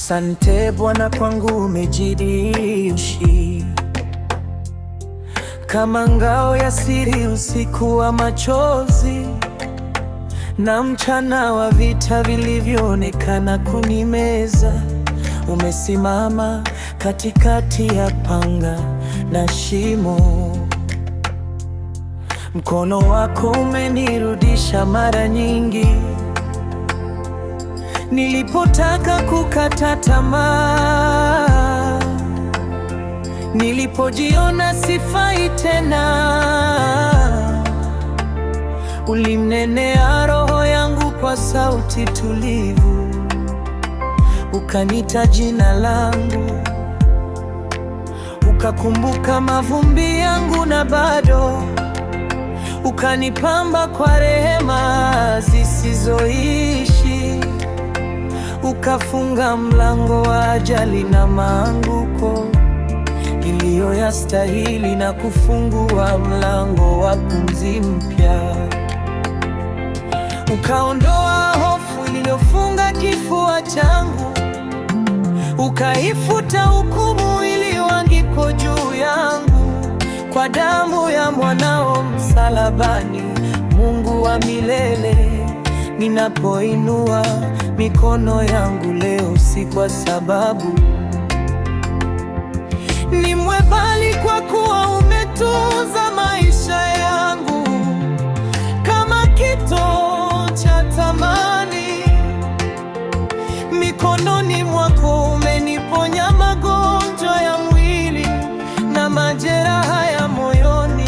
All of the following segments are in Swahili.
Asante Bwana, kwangu umejidhihirisha kama ngao ya siri usiku wa machozi, na mchana wa vita vilivyoonekana kunimeza. Umesimama katikati ya panga na shimo, mkono wako umenirudisha mara nyingi nilipotaka kukata tamaa, nilipojiona sifai tena. Ulimnenea roho yangu kwa sauti tulivu, ukanita jina langu, ukakumbuka mavumbi yangu na bado ukanipamba kwa rehema zisizoishi. Ukafunga mlango wa ajali na maanguko iliyoyastahili, na kufungua mlango wa pumzi mpya. Ukaondoa hofu iliyofunga kifua changu, ukaifuta hukumu iliyoandikwa juu yangu. Kwa damu ya mwanao msalabani, Mungu wa milele, ninapoinua mikono yangu leo, si kwa sababu ni mwebali, kwa kuwa umetunza maisha yangu kama kito cha thamani. Mikononi mwako umeniponya magonjwa ya mwili na majeraha ya moyoni.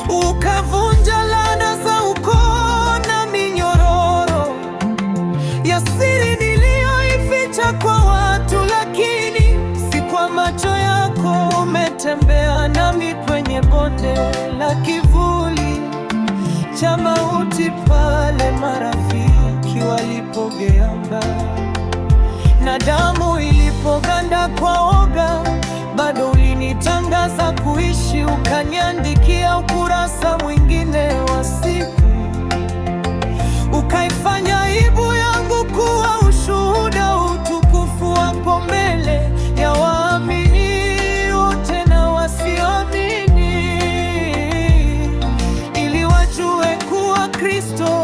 Ukavunja laana za ukoo na minyororo ya siri niliyoificha kwa watu, lakini si kwa macho yako. Umetembea nami kwenye bonde la kivuli cha mauti, pale marafiki walipogeuka na damu ilipoganda kwa woga, bado ulinitangaza kuishi. Ukaniandikia ukurasa mwingine wa siku, ukaifanya aibu yangu kuwa ushuhuda. Utukufu wako mbele ya waamini wote na wasioamini, ili wajue kuwa Kristo